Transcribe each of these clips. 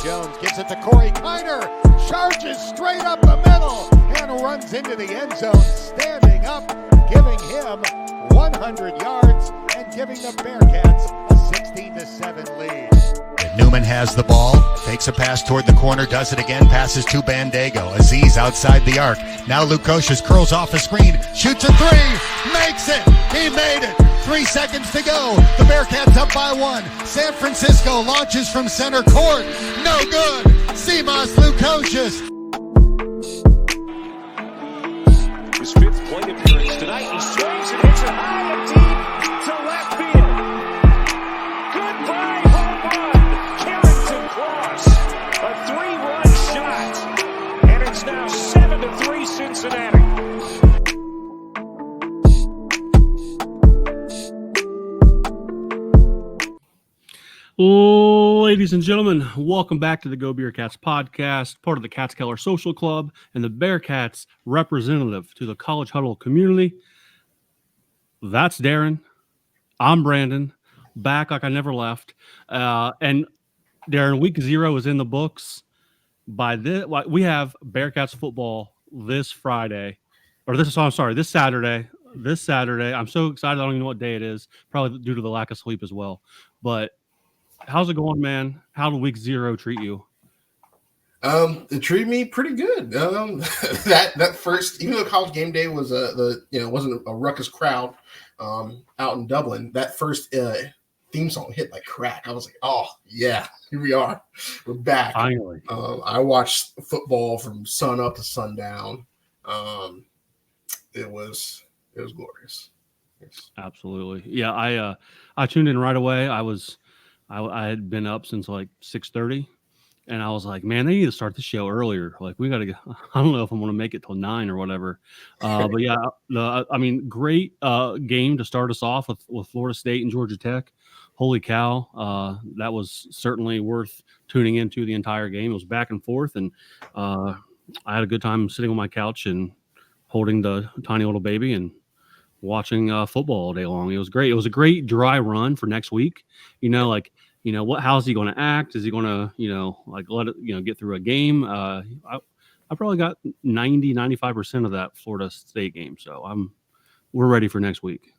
Jones gives it to Corey Kiner, charges straight up the middle, and runs into the end zone, standing up, giving him 100 yards and giving the Bearcats a 16-7 lead. Newman has the ball, takes a pass toward the corner, does it again, passes to Bandego. Aziz outside the arc. Now Lukosius curls off a screen, shoots a three, makes it. He made it. 3 seconds to go. The Bearcats up by 1. San Francisco launches from center court. No good. Simas Lukosius. His 5th plate appearance tonight. He swings and hits it high and deep to left field. Goodbye, home run. Carrington Cross. A 3-run shot. And it's now 7-3 Cincinnati. Ladies and gentlemen, welcome back to the GoBeercats podcast, part of the Catskeller Social Club and the Bearcats representative to the College Huddle community. That's Darin. I'm Brandon, back like I never left. And Darin, week 0 is in the books. We have Bearcats football this Saturday. This Saturday. I'm so excited. I don't even know what day it is, probably due to the lack of sleep as well. But how's it going, man? How did week 0 treat you? It treated me pretty good. That first, even though College Game Day was wasn't a ruckus crowd out in Dublin, that first theme song hit like crack. I was like, oh yeah, here we are, we're back. Finally. I watched football from sun up to sundown. It was glorious. Yes. Absolutely, yeah. I tuned in right away. I had been up since like 6:30, and I was like, man, they need to start the show earlier. Like, we got to I don't know if I'm going to make it till 9 or whatever. But yeah, great game to start us off with Florida State and Georgia Tech. Holy cow. That was certainly worth tuning into the entire game. It was back and forth, and I had a good time sitting on my couch and holding the tiny little baby and watching football all day long. It was great. It was a great dry run for next week. How's he going to act? Is he going to, let it, get through a game? I probably got 90-95% of that Florida State game. So we're ready for next week.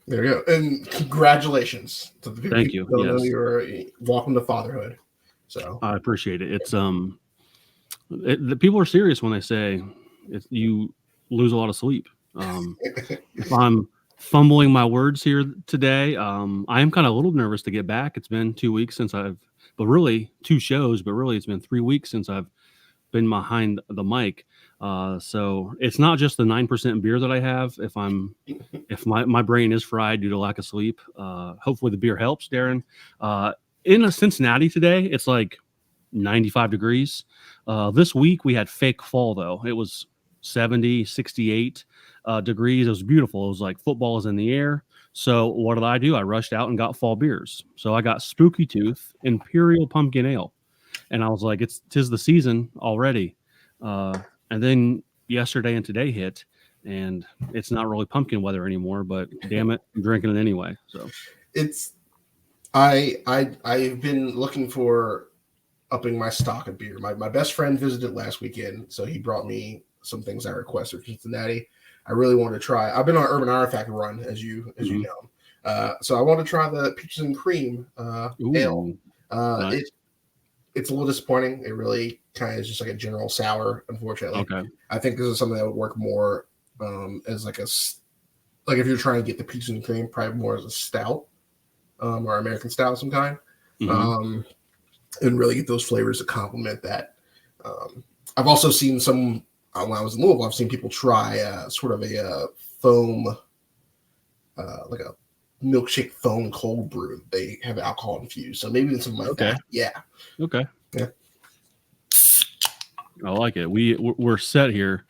There you go. And congratulations to the people. Thank you. Yes. You're welcome to fatherhood. So I appreciate it. It's the people are serious when they say you lose a lot of sleep. If I'm fumbling my words here today, I am kind of a little nervous to get back. It's been 2 weeks since really 2 shows, but really it's been 3 weeks since I've been behind the mic. So it's not just the 9% beer that I have. If my brain is fried due to lack of sleep, hopefully the beer helps, Darin. In Cincinnati today, it's like 95 degrees. This week we had fake fall though. It was 70, 68 degrees. It was beautiful. It was like football is in the air. So what did I do? I rushed out and got fall beers. So I got Spooky Tooth Imperial Pumpkin Ale. And I was like, tis the season already. And then yesterday and today hit, and it's not really pumpkin weather anymore, but damn it, I'm drinking it anyway. So I've been looking for upping my stock of beer. My best friend visited last weekend, so he brought me some things I requested from Cincinnati. I really wanted to try. I've been on Urban Artifact run, as you know. So I want to try the peaches and cream ale. Nice. It's a little disappointing. It really kind of is just like a general sour, unfortunately. Okay. I think this is something that would work more as like if you're trying to get the peaches and cream, probably more as a stout or American stout of some kind, and really get those flavors to complement that. I've also seen some. When I was in Louisville, I've seen people try sort of a foam, like a milkshake foam cold brew. They have alcohol infused, so maybe something like that. Yeah. Okay. Yeah. I like it. We're set here.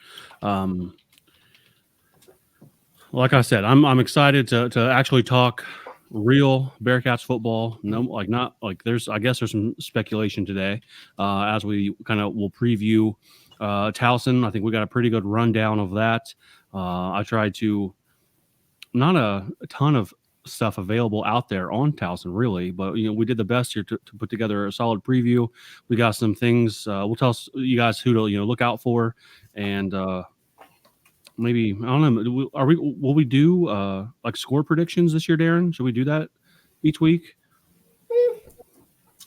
Like I said, I'm excited to actually talk real Bearcats football. No, not like I guess there's some speculation today as we kind of will preview. Towson, I think we got a pretty good rundown of that. I tried to not a ton of stuff available out there on Towson, really. But we did the best here to put together a solid preview. We got some things. We'll tell you guys who to look out for, and maybe I don't know. Will we do like score predictions this year, Darin? Should we do that each week?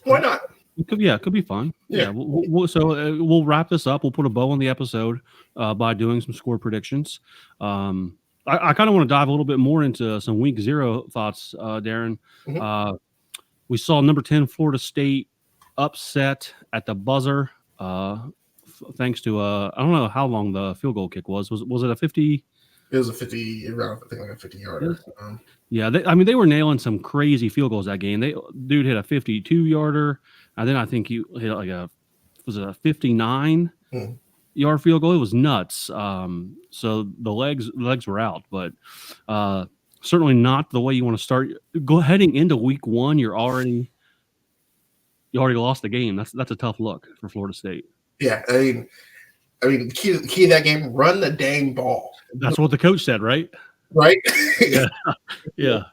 Why not? It could be fun. Yeah. We'll wrap this up. We'll put a bow on the episode by doing some score predictions. I kind of want to dive a little bit more into some week 0 thoughts, Darin. Mm-hmm. We saw number 10 Florida State upset at the buzzer, thanks to I don't know how long the field goal kick was. Was it a 50? It was a 50, around, I think like a 50-yarder. Yeah, they were nailing some crazy field goals that game. Dude hit a 52-yarder, and then I think he hit like a 59-yard field goal. It was nuts. So the legs were out, but certainly not the way you want to start. Heading into week 1, you already lost the game. That's a tough look for Florida State. Yeah, I mean, the key to that game: run the dang ball. That's what the coach said, right? Right? Yeah.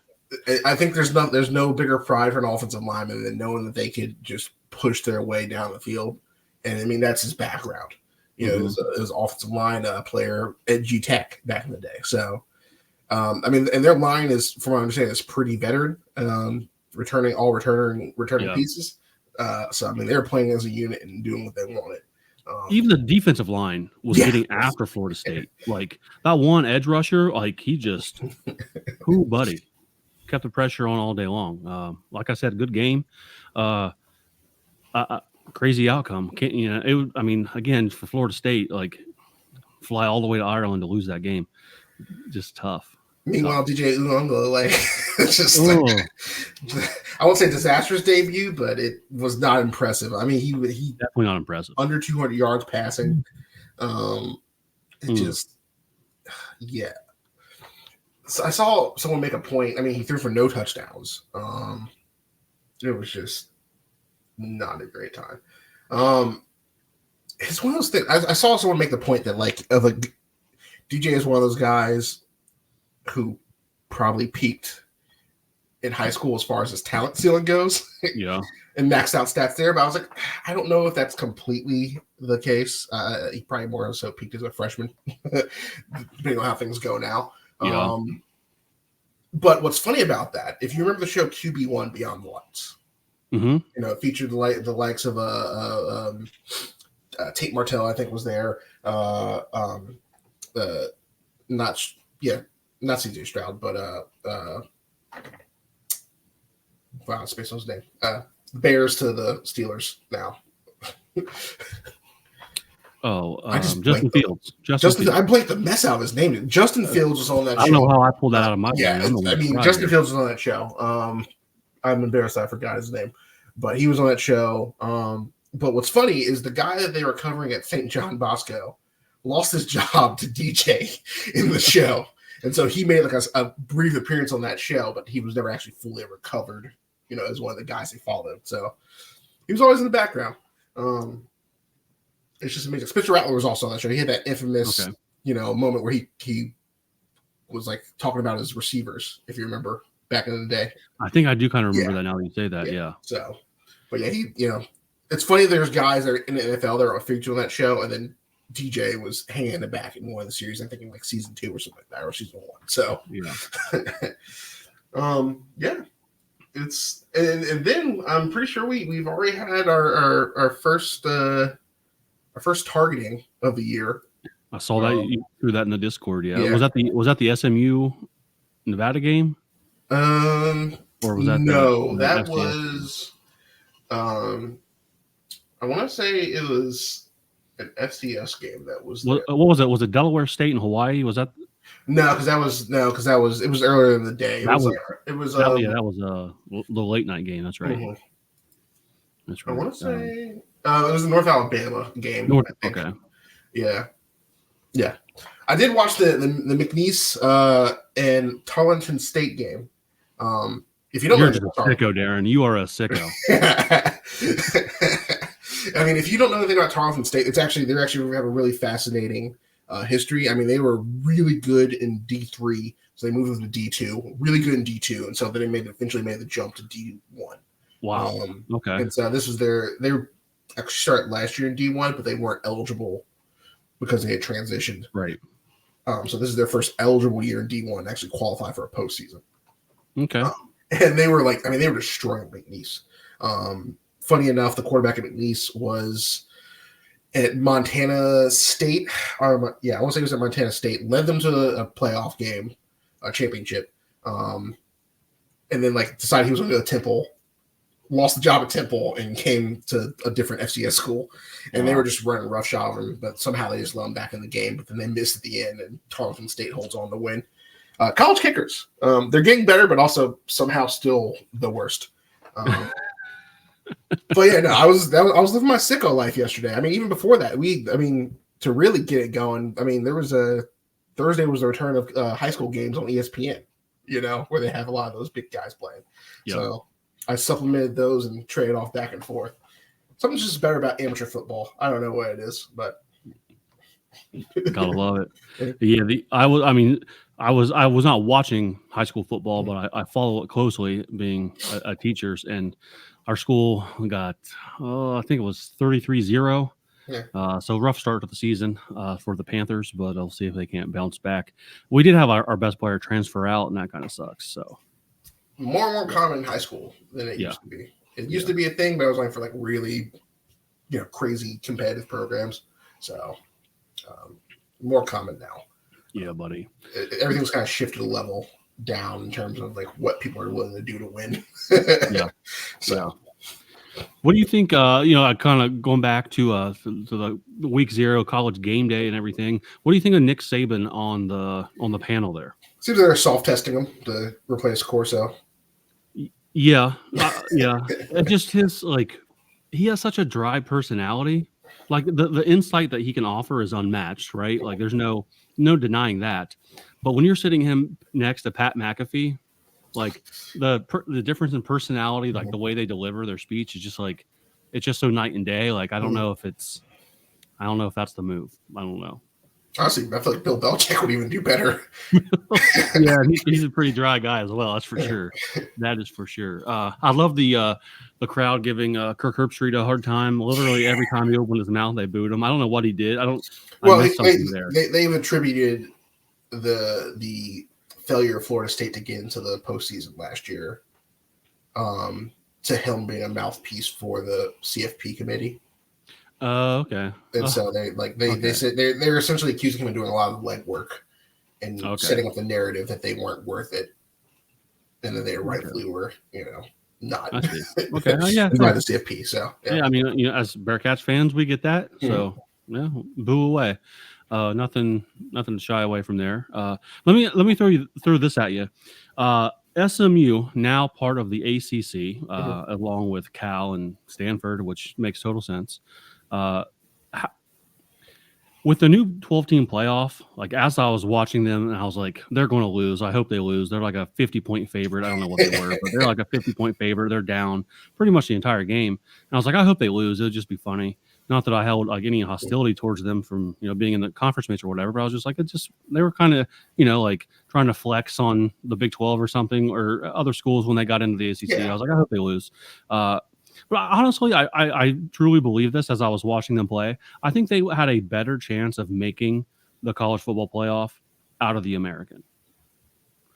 I think there's no bigger pride for an offensive lineman than knowing that they could just push their way down the field. And I mean, that's his background. It was offensive line player at G Tech back in the day. So, I mean, and their line is, from what I understand, is pretty veteran, returning pieces. So, I mean, they were playing as a unit and doing what they wanted. Even the defensive line was getting after Florida State. Like that one edge rusher, like he just, buddy, kept the pressure on all day long. Like I said, good game. Crazy outcome. I mean, again, for Florida State, like fly all the way to Ireland to lose that game, just tough. Meanwhile, DJ Uongo, like, it's just like, I won't say disastrous debut, but it was not impressive. I mean, he definitely not impressive. Under 200 yards passing. Just, yeah. So I saw someone make a point. I mean, he threw for no touchdowns. It was just not a great time. It's one of those things. I saw someone make the point that DJ is one of those guys who probably peaked in high school as far as his talent ceiling goes. Yeah. And maxed out stats there. But I was like, I don't know if that's completely the case. He probably more so peaked as a freshman, depending on how things go now. Yeah. But what's funny about that, if you remember the show QB1 Beyond the Lights, it featured the likes of Tate Martell, I think, was there. Not CJ Stroud, but space on his name. Bears to the Steelers now. Justin Fields. I blanked the mess out of his name. Justin Fields was on that show. I don't know how I pulled that out of my brain. Justin Fields was on that show. I'm embarrassed I forgot his name, but he was on that show. But what's funny is the guy that they were covering at St. John Bosco lost his job to DJ in the show. And so he made like a brief appearance on that show, but he was never actually fully recovered, as one of the guys they followed. So he was always in the background. It's just amazing. Spencer Rattler was also on that show. He had that infamous, moment where he was like talking about his receivers, if you remember back in the day. I think I do kind of remember that now that you say that. Yeah. So, but yeah, it's funny. There's guys that are in the NFL that are featured on that show, and then DJ was hanging in the back in one of the series. I think in like season 2 or something like that, or season 1. So, it's and then I'm pretty sure we've already had our first targeting of the year. I saw that you threw that in the Discord. Yeah. Was that the SMU Nevada game? Or was that that was I want to say it was an FCS game that was. What was it? Was it Delaware State and Hawaii? Was that? No, because it was earlier in the day. It was the late night game. That's right. Mm-hmm. That's right. I want to say it was the North Alabama game. Okay. Yeah. I did watch the McNeese and Tarleton State game. If you don't know, sicko, Darin. You are a sicko. I mean, if you don't know anything about Tarleton State, they actually have a really fascinating history. I mean, they were really good in D3 So they moved them to D2, really good in D2, and so then they eventually made the jump to D1. Wow. Okay. And so this was they were actually started last year in D1, but they weren't eligible because they had transitioned. Right. So this is their first eligible year in D1 to actually qualify for a postseason. Okay. And they were they were destroying McNeese. Funny enough, the quarterback at McNeese was at Montana State. I want to say it was at Montana State. Led them to a playoff game, a championship, and then decided he was going to go to Temple. Lost the job at Temple and came to a different FCS school, and they were just running roughshod over him. But somehow they just let him back in the game. But then they missed at the end, and Tarleton State holds on to win. College kickers, they're getting better, but also somehow still the worst. But yeah, no, I was living my sicko life yesterday. I mean, even before that, to really get it going. I mean, there was Thursday was the return of high school games on ESPN. Where they have a lot of those big guys playing. Yep. So I supplemented those and traded off back and forth. Something's just better about amateur football. I don't know what it is, but gotta love it. Yeah, I was not watching high school football, but I follow it closely, being a teacher's, and our school got I think it was 33-0. Yeah. So rough start to the season for the Panthers, but I'll see if they can't bounce back. We did have our best player transfer out, and that kind of sucks. So more and more common in high school than it used to be. It used to be a thing, but I was like for really, crazy competitive programs. So more common now. Yeah, buddy. Everything's kind of shifted a level down in terms of what people are willing to do to win. Yeah. So. What do you think? Kind of going back to the week 0 college game day and everything. What do you think of Nick Saban on the panel there? Seems like they're soft testing him to replace Corso. Yeah, yeah. And just his he has such a dry personality. The insight that he can offer is unmatched, right? There's no denying that. But when you're sitting him next to Pat McAfee, the difference in personality, the way they deliver their speech is just it's just so night and day. I don't know if that's the move. I don't know. Honestly, I feel like Bill Belichick would even do better. Yeah, he's a pretty dry guy as well. That's for sure. That is for sure. I love the crowd giving Kirk Herbstreit a hard time. Literally every time he opened his mouth, they booed him. I don't know what he did. They've attributed the failure of Florida State to get into the postseason last year to him being a mouthpiece for the CFP committee. Okay. And so they said they're essentially accusing him of doing a lot of legwork and setting up the narrative that they weren't worth it, and then they rightfully were, not. I see. Okay. Yeah. By the CFP. So yeah, I mean, as Bearcats fans, we get that. So yeah, boo away. Nothing to shy away from there. Let me throw this at you. SMU, now part of the ACC, along with Cal and Stanford, which makes total sense. With the new 12-team playoff, as I was watching them, and I was like, they're going to lose. I hope they lose. They're like a 50-point favorite. I don't know what they were, but they're like a 50-point favorite. They're down pretty much the entire game. And I was like, I hope they lose. It'll just be funny. Not that I held any hostility towards them from being in the conference match or whatever, but I was just like, they were kind of trying to flex on the Big 12 or something or other schools when they got into the ACC. Yeah. I was like, I hope they lose. But honestly, I truly believe this as I was watching them play. I think they had a better chance of making the college football playoff out of the American.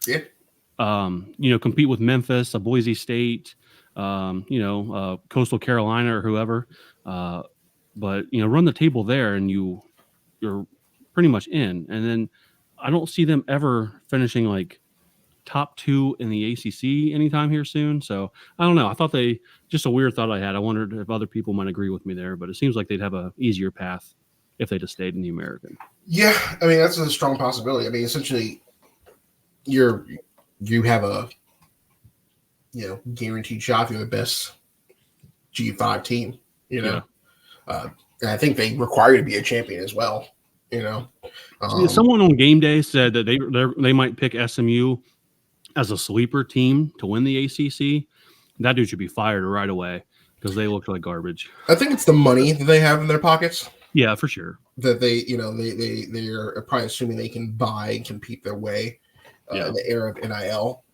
Yeah. Compete with Memphis, a Boise State, Coastal Carolina or whoever. But run the table there, and you're pretty much in. And then I don't see them ever finishing top 2 in the ACC anytime here soon. So I don't know. I thought just a weird thought I had. I wondered if other people might agree with me there, but it seems like they'd have a easier path if they just stayed in the American. Yeah, I mean that's a strong possibility. I mean, essentially, you have a guaranteed shot. You're the best G5 team. Yeah. And I think they require you to be a champion as well. Someone on game day said that they might pick SMU as a sleeper team to win the ACC. That dude should be fired right away because they look like garbage. I think it's the money that they have in their pockets. Yeah, for sure. That they are probably assuming they can buy and compete their way in the era of NIL.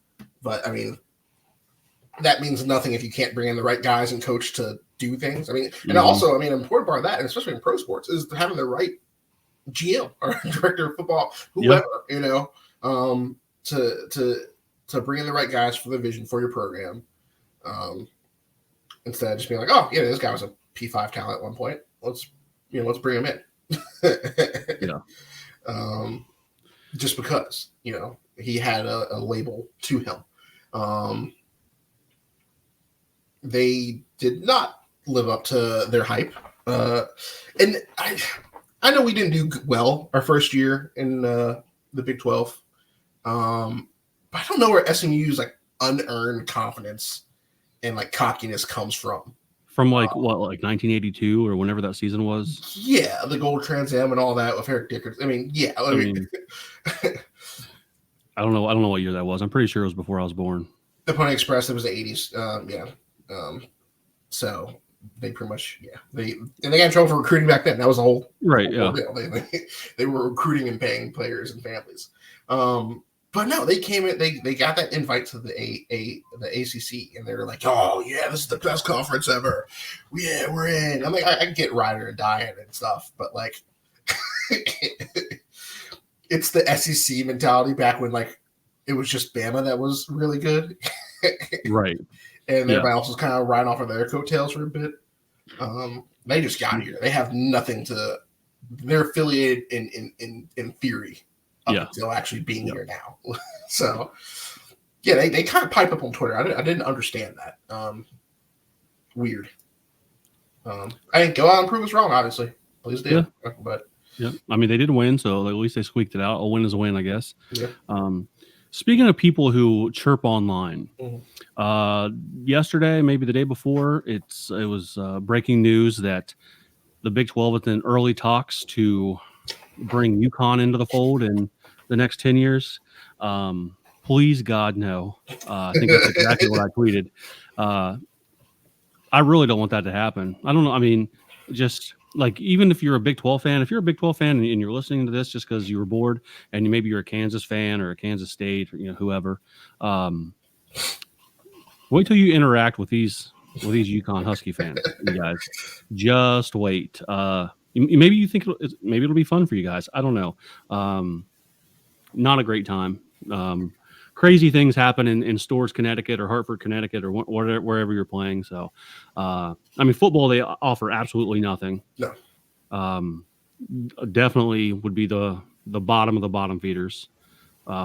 But I mean, that means nothing if you can't bring in the right guys and coach to do things. I mean, and also, I mean, an important part of that, and especially in pro sports, is having the right GM or director of football, whoever, you know, to bring in the right guys for the vision for your program. Instead of just being like, oh, yeah, this guy was a P5 talent at one point. Let's bring him in. Just because, you know, he had a label to him. They did not live up to their hype. And I know we didn't do well our first year in the Big 12. But I don't know where SMU's like unearned confidence and like cockiness comes from. From like 1982 or whenever that season was. Yeah, the Gold Trans Am and all that with Eric Dickerson. I mean, yeah. I mean, I don't know what year that was. I'm pretty sure it was before I was born. The Pony Express, it was the 80s. So they pretty much, they got in trouble for recruiting back then. That was the whole deal. They were recruiting and paying players and families. But no, they came in. They got that invite to the ACC, and they were like, "Oh yeah, this is the best conference ever. Yeah, we're in." I'm like, I get Ryder and Diane and stuff, but like, it's the SEC mentality back when like it was just Bama that was really good, right? And everybody else was kind of riding off of their coattails for a bit. They just got here. They have nothing to. They're affiliated in theory. Until actually being here now. So, yeah, they kind of pipe up on Twitter. I didn't understand that. Weird. I didn't go out and prove us wrong, obviously. Please do. Yeah. But I mean, they did win, so at least they squeaked it out. A win is a win, I guess. Yeah. Speaking of people who chirp online, yesterday, maybe the day before, it was breaking news that the Big 12 is in early talks to bring UConn into the fold in the next 10 years. Please, God, no. I think that's exactly what I tweeted. I really don't want that to happen. I don't know. I mean, just like, even if you're a Big 12 fan, and you're listening to this just because you were bored and maybe you're a Kansas fan or a Kansas State or, whoever, wait till you interact with these UConn Husky fans, you guys. Just wait. Maybe you think maybe it'll be fun for you guys. I don't know. Not a great time. Crazy things happen in Storrs, Connecticut, or Hartford, Connecticut, or wherever you're playing. So, I mean, football, they offer absolutely nothing. No. Definitely would be the bottom of the bottom feeders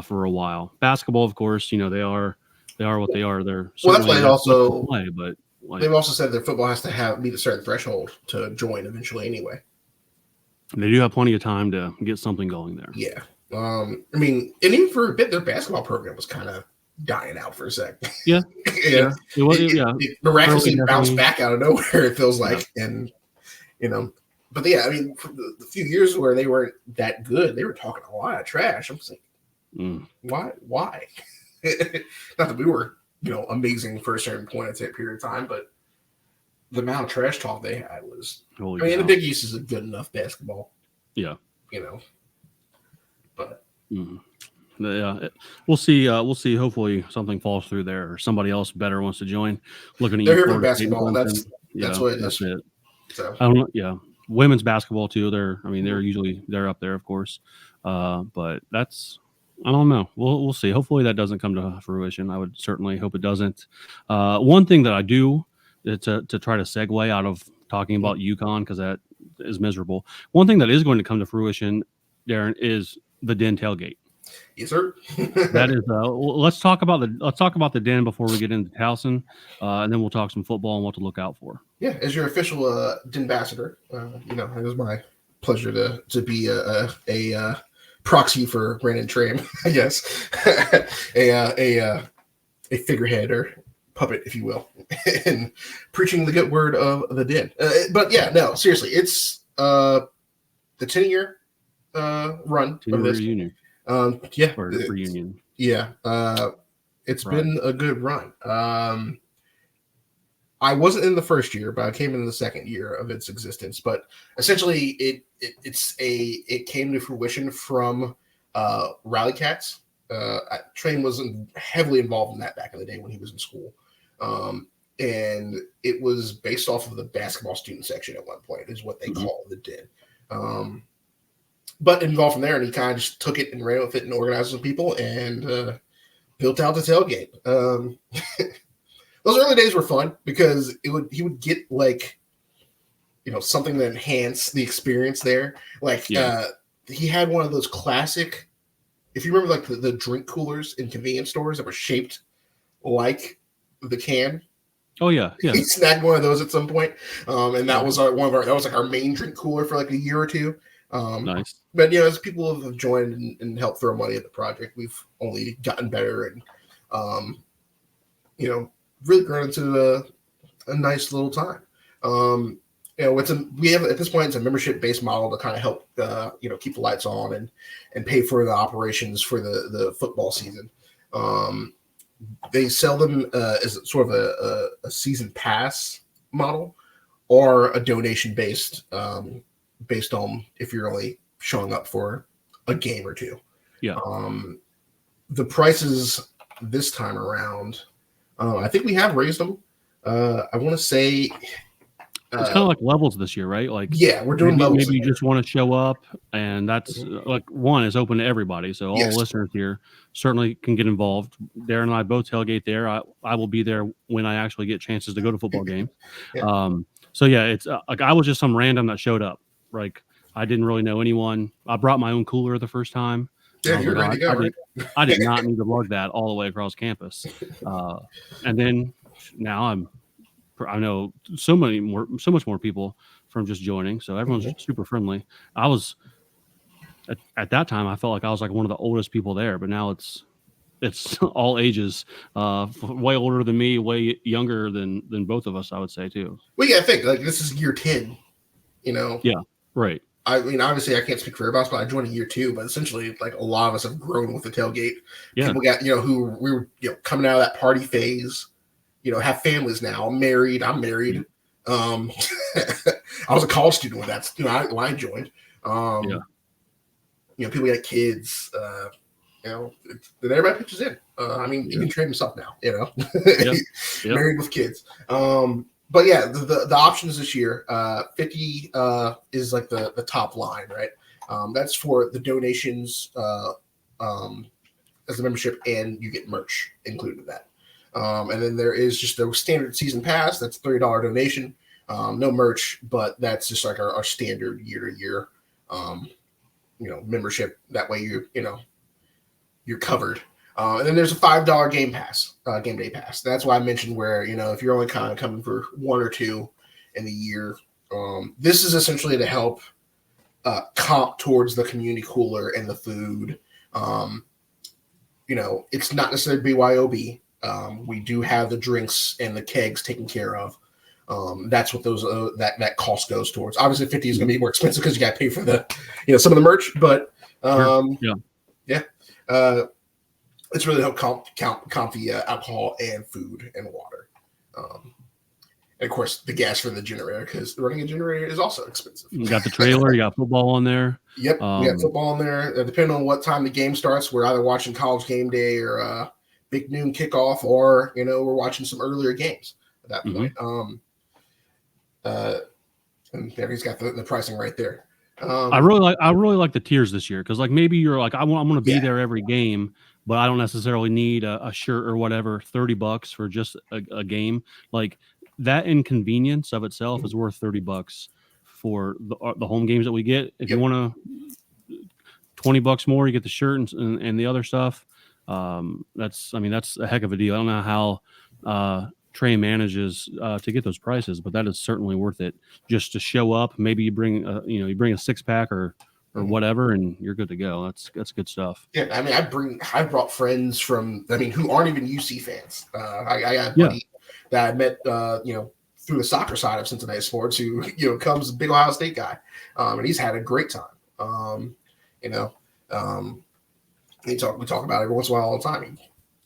for a while. Basketball, of course, they are what they are. They're that's why it also play, but they've also said that football has to meet a certain threshold to join eventually anyway. They do have plenty of time to get something going there. Yeah. I mean, and even for a bit, their basketball program was kind of dying out for a sec. Yeah. Yeah. It miraculously bounced back out of nowhere, it feels like. Yeah. And, but yeah, I mean, for the few years where they weren't that good, they were talking a lot of trash. I'm just like, why? Not that we were, amazing for a certain point at that period of time, but the amount of trash talk they had was. The Big East is a good enough basketball. Yeah. But yeah, we'll see. Hopefully, something falls through there, or somebody else better wants to join. Looking at they're here for basketball. That's what it is. That's it. So I don't know. Yeah, women's basketball too. They're up there, of course. But I don't know. We'll see. Hopefully, that doesn't come to fruition. I would certainly hope it doesn't. One thing that I do to try to segue out of talking about UConn, because that is miserable. One thing that is going to come to fruition, Darin, is the Den Tailgate. Yes, sir. That is. Let's talk about the Den before we get into Towson, and then we'll talk some football and what to look out for. Yeah, as your official Den ambassador, it was my pleasure to be a proxy for Brandon Tram, I guess, a figurehead or puppet, if you will, in preaching the good word of the Den. But yeah, no, seriously, it's the 10-year run of this reunion. Reunion. Yeah, it's been a good run. I wasn't in the first year, but I came in the second year of its existence. But essentially, it came to fruition from Rally Cats Train was heavily involved in that back in the day when he was in school. And it was based off of the basketball student section at one point, is what they call the Den. But involved from there, and he kind of just took it and ran with it and organized some people and built out the tailgate. Those early days were fun because he would get like, something to enhance the experience there. Like he had one of those classic, if you remember, like the drink coolers in convenience stores that were shaped like the can. Oh yeah. He snagged one of those at some point, and that was that was like our main drink cooler for like a year or two. Nice. But as people have joined and helped throw money at the project, we've only gotten better and really grown into a nice little time. We have at this point it's a membership based model to kind of help keep the lights on and pay for the operations for the football season. They sell them as sort of a season pass model or a donation based on if you're only showing up for a game or two. Yeah. The prices this time around, I think we have raised them. I want to say it's kind of like levels this year, right? Like, we're doing levels. Maybe you just want to show up, and that's like one is open to everybody. So all listeners here certainly can get involved. Darin and I both tailgate there. I will be there when I actually get chances to go to football games. So it's like I was just some random that showed up. Like I didn't really know anyone. I brought my own cooler the first time. Yeah, you're ready to go, right? I did not need to lug that all the way across campus. And then now I know so much more people from just joining. So everyone's super friendly. I was at that time, I felt like I was like one of the oldest people there, but now it's all ages, way older than me, way younger than both of us, I would say too. Well, I think like this is year 10, Yeah. Right. I mean, obviously I can't speak for everybody else, but I joined in year 2, but essentially like a lot of us have grown with the tailgate. Yeah. People got, who we were, coming out of that party phase, have families now. I'm married. I was a college student when that's, when I joined. People got kids, then everybody pitches in. You can train yourself now, married with kids. But the options this year, 50 is like the top line, right? That's for the donations as a membership, and you get merch included with that. And then there is just the standard season pass. That's $30 donation. No merch, but that's just like our standard year to year, membership. That way you're covered. And then there's a $5 game day pass. That's why I mentioned where, if you're only kind of coming for one or two in the year, this is essentially to help comp towards the community cooler and the food. It's not necessarily BYOB. We do have the drinks and the kegs taken care of. That's what those that cost goes towards. Obviously, 50 is going to be more expensive because you got to pay for the some of the merch, but it's really help comp the alcohol and food and water, and of course the gas for the generator, because running a generator is also expensive. You got the trailer, you got football on there. Yep, we got football on there. Depending on what time the game starts, we're either watching College Game Day or big noon kickoff, or we're watching some earlier games at that point. And there he's got the pricing right there. I really like the tiers this year, because like maybe you're like I'm going to be there every game, but I don't necessarily need a shirt or whatever. $30 for just a game, like that inconvenience of itself is worth $30 for the home games that we get. If you want to $20 more, you get the shirt and the other stuff. That's a heck of a deal. I don't know how Trey manages to get those prices, but that is certainly worth it just to show up. Maybe you bring a 6-pack or whatever, and you're good to go. That's good stuff. Yeah, I brought friends from who aren't even UC fans. I got a buddy that I met through the soccer side of Cincinnati sports, who comes a big Ohio State guy, and he's had a great time. We talk about it every once in a while all the time.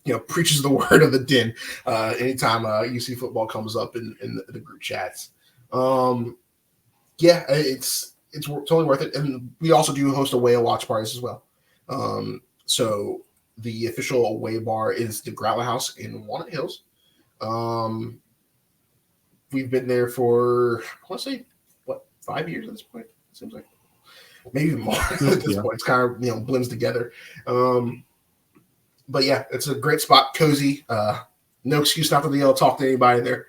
He preaches the word of the Den anytime UC football comes up in the group chats. It's totally worth it. And we also do host a whale watch parties as well. So the official away bar is the Growler House in Walnut Hills. We've been there for, I want to say, 5 years at this point? It seems like maybe even more at this point. It's kind of, blends together. But yeah, it's a great spot, cozy. No excuse not to be able to talk to anybody there.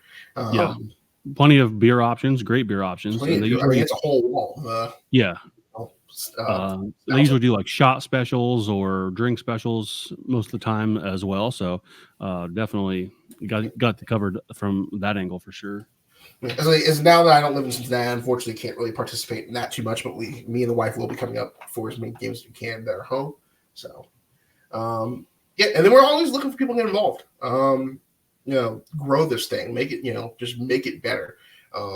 Plenty of beer options, great beer options. And it's a whole wall. They usually do like shot specials or drink specials most of the time as well. So definitely got covered from that angle for sure. As now that I don't live in Cincinnati, unfortunately can't really participate in that too much, but me and the wife will be coming up for as many games as we can that are home. So and then we're always looking for people to get involved. Grow this thing, make it, just make it better.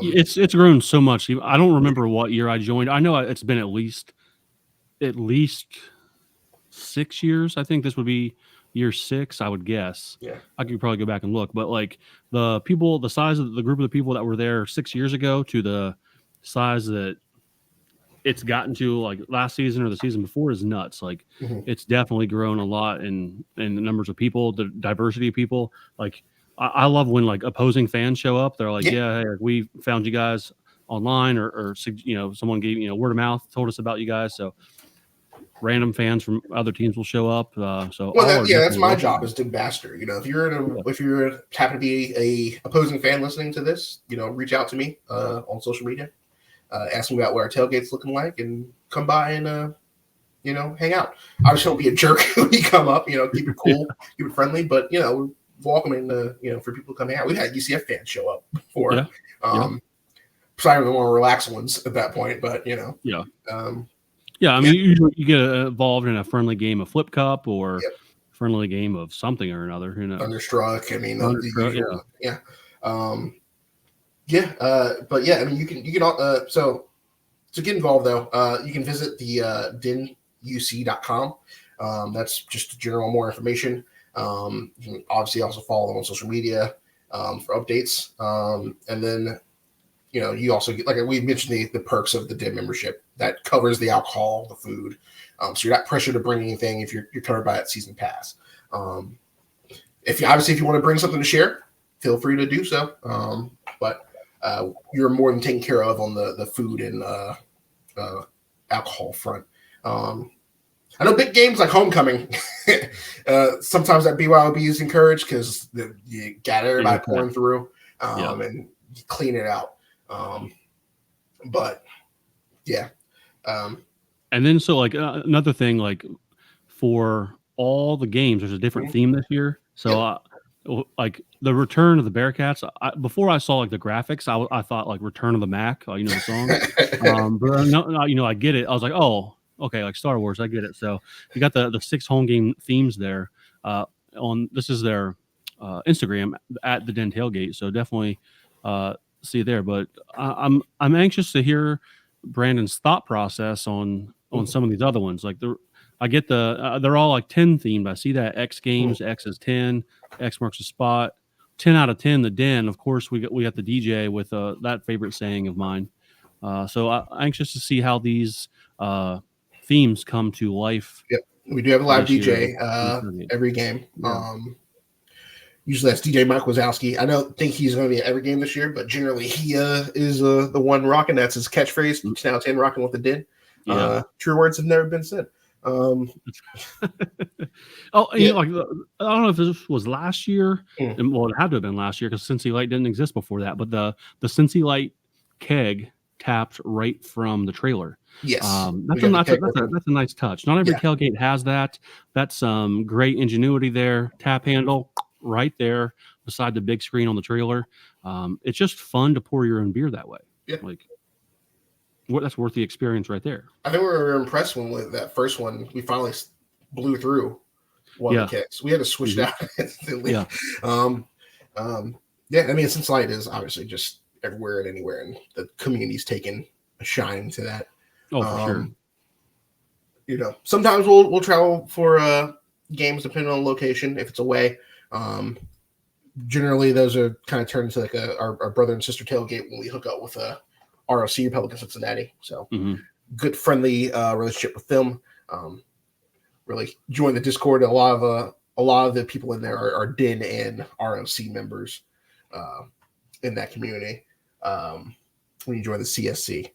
It's grown so much. I don't remember what year I joined. I know it's been at least 6 years. I think this would be year 6, I would guess. Yeah, I could probably go back and look, but like the size of the group of the people that were there 6 years ago to the size that it's gotten to like last season or the season before is nuts. Like it's definitely grown a lot in the numbers of people, the diversity of people. Like I love when like opposing fans show up. They're like, hey, we found you guys online or someone gave, word of mouth, told us about you guys. So random fans from other teams will show up. That's my job as ambassador. If you're happen to be a opposing fan listening to this, reach out to me on social media, ask me about what our tailgate's looking like, and come by and hang out. Obviously, don't be a jerk when you come up. Keep it cool, keep it friendly, but we're welcoming for people to come hang out. We've had UCF fans show up before. Probably the more relaxed ones at that point, but I mean, usually you get involved in a friendly game of Flip Cup or friendly game of something or another. Who knows? Thunderstruck. I mean, but I mean, you can so to get involved though, you can visit the denuc.com. That's just general more information. You can obviously also follow them on social media for updates. And then you also get, like we mentioned, the perks of the Den membership that covers the alcohol, the food. So you're not pressured to bring anything if you're covered by that season pass. If you want to bring something to share, feel free to do so. But you're more than taken care of on the food and alcohol front. I know big games like homecoming. Sometimes that BYOB is encouraged because you got everybody pouring through and you clean it out. And then so like another thing, like for all the games, there's a different theme this year. So like the return of the Bearcats. Before I saw like the graphics, I thought like Return of the Mac, the song. But no, I get it. I was like, oh, okay, like Star Wars, I get it. So you got the 6 home game themes there. This is their Instagram at the Den Tailgate. So definitely see there. But I'm anxious to hear Brandon's thought process on some of these other ones. Like I get they're all like 10 themed. I see that X Games, X is 10, X marks a spot. 10 out of 10, the Den. Of course, we got the DJ with that favorite saying of mine. So I'm anxious to see how these themes come to life. Yep, we do have a live DJ every game. Usually that's DJ Mike Wazowski. I don't think he's going to be at every game this year, but generally he is the one rocking. That's his catchphrase. 10 out of 10 rocking with the Den. True words have never been said. I don't know if this was last year. And, well, it had to have been last year because Cincy Light didn't exist before that. But the Cincy Light keg tapped right from the trailer. Yes, that's a nice touch. Not every tailgate has that. That's some great ingenuity there. Tap handle right there beside the big screen on the trailer. It's just fun to pour your own beer that way. That's worth the experience right there. I think we were impressed when with that first one we finally blew through one of the kegs. We had to switch it out instantly. I mean, since Light is obviously just everywhere and anywhere, and the community's taken a shine to that. Oh, for sure. Sometimes we'll travel for games depending on location if it's away. Generally, those are kind of turned into like our brother and sister tailgate when we hook up with ROC Republican Cincinnati. So good friendly relationship with them. really join the Discord. A lot of the people in there are Den and ROC members in that community. When you join the CSC.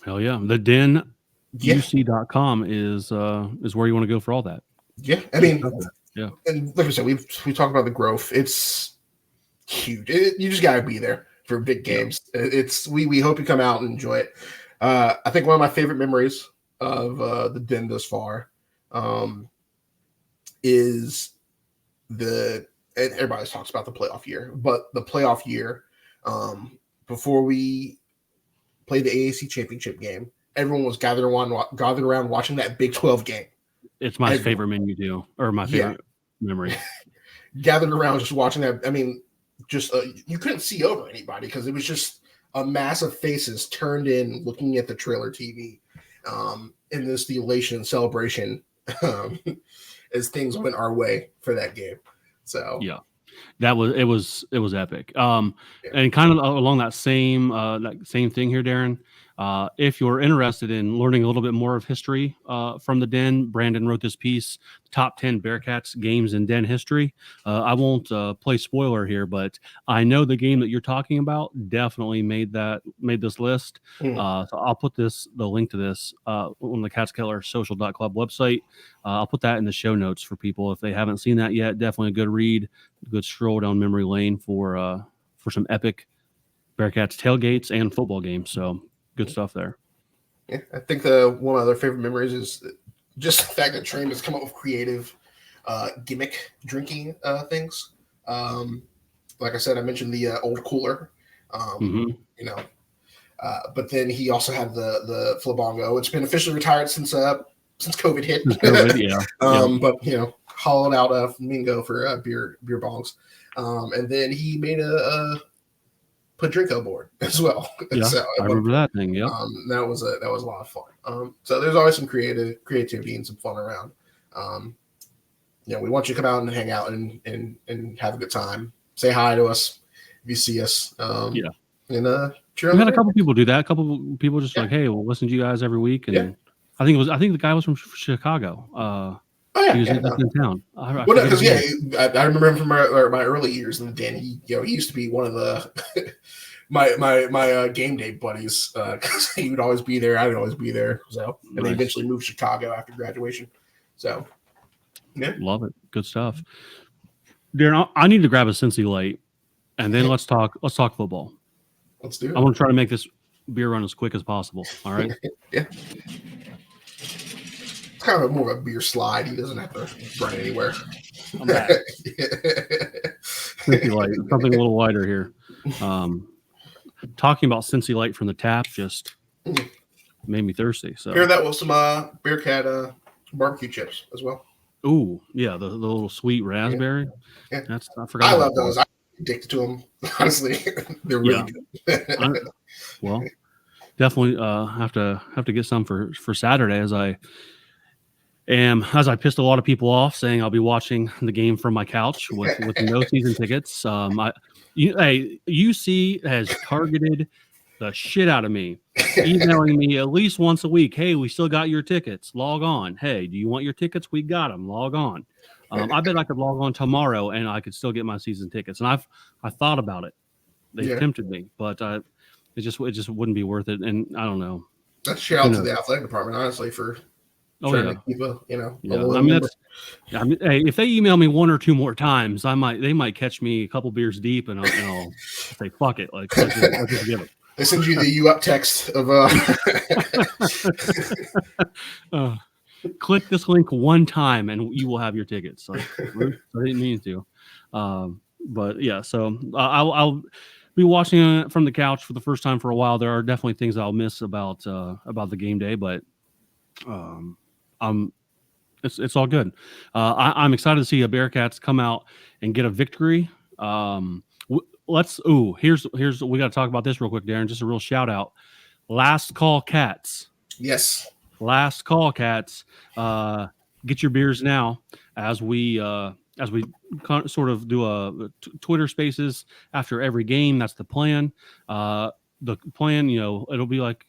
Hell yeah. The Den UC.com is where you want to go for all that. Yeah. I mean, yeah. And like I said, we talked about the growth. It's huge. You just gotta be there for big games. Yeah. We hope you come out and enjoy it. I think one of my favorite memories of the Den thus far is everybody talks about the playoff year, but the playoff year before we played the AAC championship game, everyone was gathered around watching that Big 12 game. It's my favorite menu too, or my favorite memory. Gathered around just watching that. I mean, just you couldn't see over anybody because it was just a mass of faces turned in looking at the trailer TV. And this the elation and celebration as things went our way for that game. So yeah, it was epic. And kind of along that same thing here, Darin. If you're interested in learning a little bit more of history from the Den, Brandon wrote this piece, Top 10 Bearcats Games in Den History. I won't play spoiler here, but I know the game that you're talking about definitely made this list. So I'll put the link to this on the catskillersocial.club website. I'll put that in the show notes for people if they haven't seen that yet. Definitely a good read, a good stroll down memory lane for some epic Bearcats tailgates and football games. So good stuff there. Yeah, I think one of my other favorite memories is just the fact that Train has come up with creative gimmick drinking things. Like I said, I mentioned the old cooler, you know, but then he also had the Flabongo. It's been officially retired since COVID hit. But you know, hollowed out Mingo for beer bongs, and then he made a Padrinko board as well. Yeah, so, I remember that thing. Yeah, that was a lot of fun. So there's always some creativity and some fun around. You know, we want you to come out and hang out and have a good time. Say hi to us if you see us. And cheer on. We had a couple people do that. A couple people just like, hey, we'll listen to you guys every week. And I think the guy was from Chicago. He was in town. I remember him from my early years in the Den. He used to be one of the my game day buddies because he would always be there. I would always be there. So and they eventually moved to Chicago after graduation. So yeah, love it. Good stuff. Darin, I need to grab a Cincy Light, and then let's talk football. Let's do it. I want to try to make this beer run as quick as possible. All right. Yeah. It's kind of more of a beer slide. He doesn't have to run anywhere. I'm back. Cincy Light, something a little lighter here. Talking about Cincy Light from the tap just made me thirsty. So pair that with some Bearcat barbecue chips as well. Ooh, yeah, the little sweet raspberry. Yeah. I forgot. I love those. I'm addicted to them. Honestly, they're really good. Well, definitely have to get some for Saturday as I pissed a lot of people off saying I'll be watching the game from my couch with no season tickets. UC has targeted the shit out of me, emailing me at least once a week. Hey, we still got your tickets. Log on. Hey, do you want your tickets? We got them. Log on. I bet I could log on tomorrow and I could still get my season tickets. And I thought about it. They tempted me, but it just wouldn't be worth it. And I don't know. That's shout out to the athletic department, honestly, for trying to keep hey, if they email me one or two more times, they might catch me a couple beers deep, and I'll say fuck it, like let's just give it. They send you the "you up" text of click this link one time and you will have your tickets. Like, I didn't mean to, but yeah. So I'll be watching it from the couch for the first time for a while. There are definitely things I'll miss about the game day, but it's all good. I'm excited to see a Bearcats come out and get a victory. Here's we got to talk about this real quick, Darin. Just a real shout out. Last call, Cats. Yes. Last call, Cats. Get your beers now as we sort of do a Twitter Spaces after every game. That's the plan. The plan, it'll be like,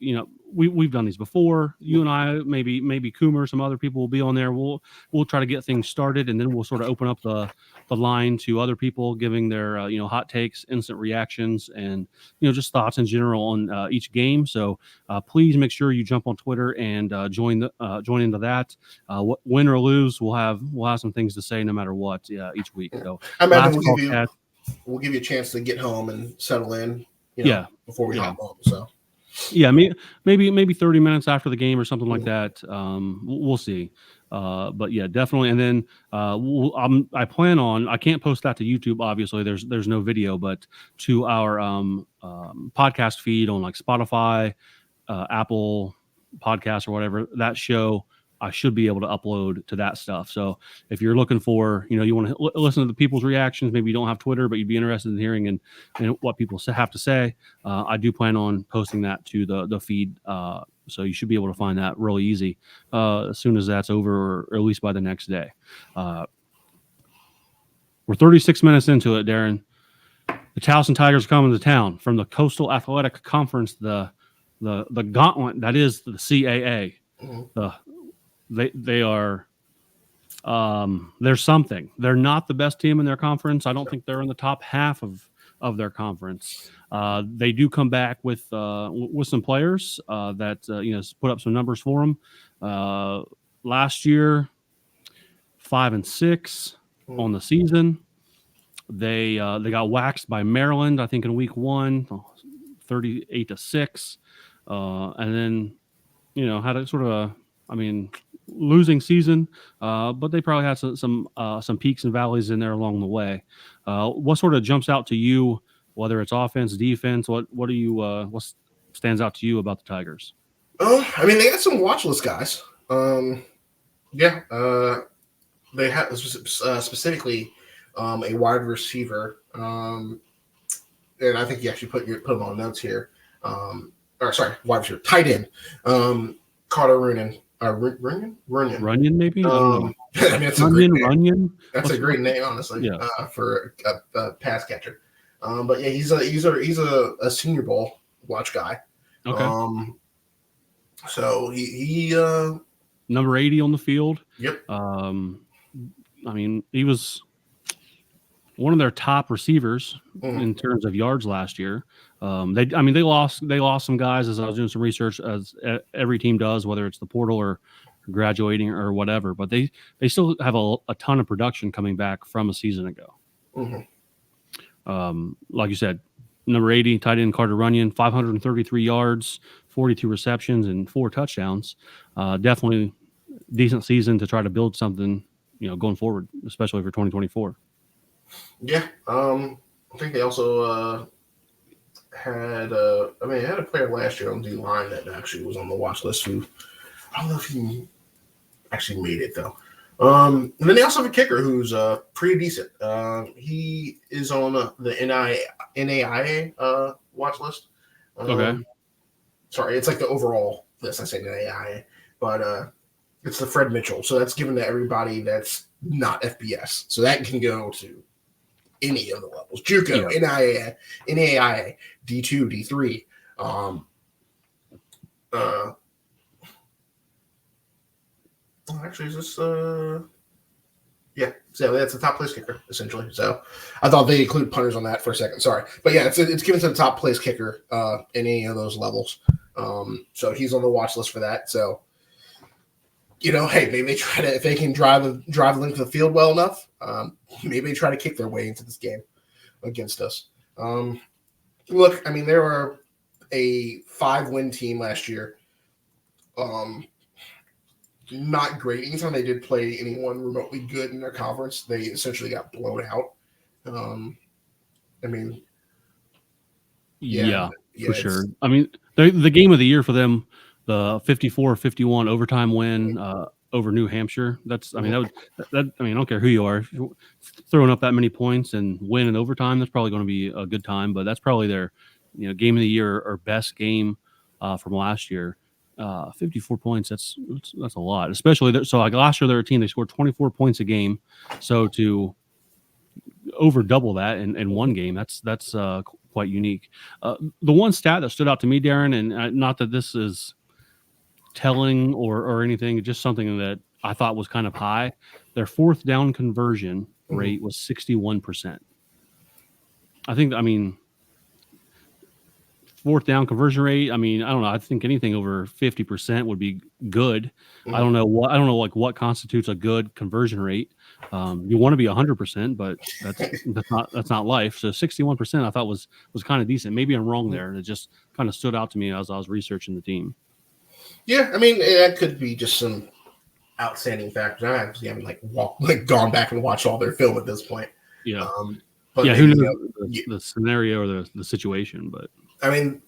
we've done these before. You and I, maybe Coomer, some other people will be on there. We'll try to get things started, and then we'll sort of open up the line to other people giving their hot takes, instant reactions, and just thoughts in general on each game. So please make sure you jump on Twitter and join into that. Win or lose, we'll have some things to say no matter what each week. So I imagine we'll give you a chance to get home and settle in. Before we hop home. So. Yeah, maybe 30 minutes after the game or something like that. We'll see. But yeah, definitely. And then I plan on, I can't post that to YouTube. Obviously there's no video, but to our podcast feed on like Spotify, Apple Podcasts or whatever, that show, I should be able to upload to that stuff. So if you're looking for, you want to listen to the people's reactions, maybe you don't have Twitter, but you'd be interested in hearing and what people have to say. I do plan on posting that to the feed. So you should be able to find that really easy as soon as that's over, or at least by the next day. We're 36 minutes into it, Darin. The Towson Tigers coming to town from the Coastal Athletic Conference, the gauntlet that is the CAA. They are there's something. They're not the best team in their conference. I don't think they're in the top half of their conference. They do come back with some players that put up some numbers for them. Last year, 5-6 on the season. They got waxed by Maryland, I think, in week 1, 38-6, and then had a sort of losing season, but they probably had some peaks and valleys in there along the way. What sort of jumps out to you, whether it's offense, defense? What stands out to you about the Tigers? They got some watch list guys. They have specifically a wide receiver, and I think you actually put them on notes here. Wide receiver, tight end, Carter Runyon. Runyon, maybe. That's Runyon. That's a great name, honestly. For a pass catcher. But yeah, he's a Senior Bowl watch guy. Okay. So he number 80 on the field. Yep. He was one of their top receivers in terms of yards last year. They lost some guys, as I was doing some research, as every team does, whether it's the portal or graduating or whatever. But they still have a ton of production coming back from a season ago. Like you said, number 80, tight end Carter Runyon, 533 yards, 42 receptions, and 4 touchdowns. Definitely decent season to try to build something, going forward, especially for 2024. Yeah. I think they also had a player last year on D line that actually was on the watch list who I don't know if he actually made it though. And then they also have a kicker who's pretty decent. He is on the NAIA watch list. Okay. Sorry, it's like the overall list. I say NAIA, but it's the Fred Mitchell. So that's given to everybody that's not FBS. So that can go to any of the levels: JUCO, NAIA, D2, D3. Actually, is this yeah, so that's the top place kicker essentially. So I thought they include punters on that for a second. Sorry, but yeah, it's given to the top place kicker in any of those levels. So he's on the watch list for that. So hey, maybe they try to, if they can drive the length of the field well enough, maybe they try to kick their way into this game against us. Look, they were a 5-win team last year. Not great. Anytime they did play anyone remotely good in their conference, they essentially got blown out. For sure. The game of the year for them, the 54-51 overtime win over New Hampshire. I don't care who you are. If you're throwing up that many points and win in overtime, that's probably going to be a good time. But that's probably their game of the year or best game from last year. 54 points, that's a lot, especially last year they're a team, they scored 24 points a game, so to over double that in one game, that's quite unique. The one stat that stood out to me, Darin, and not that this is telling or anything, just something that I thought was kind of high. Their fourth down conversion rate was 61%. I mean, fourth down conversion rate. I mean, I don't know. I think anything over 50% would be good. I don't know what constitutes a good conversion rate. You want to be 100%, but that's not life. So 61% I thought was kind of decent. Maybe I'm wrong there. It just kind of stood out to me as I was researching the team. Yeah, I mean, that could be just some outstanding factors. I actually haven't gone back and watched all their film at this point. Yeah. But yeah, who knows the scenario or the situation, but I mean,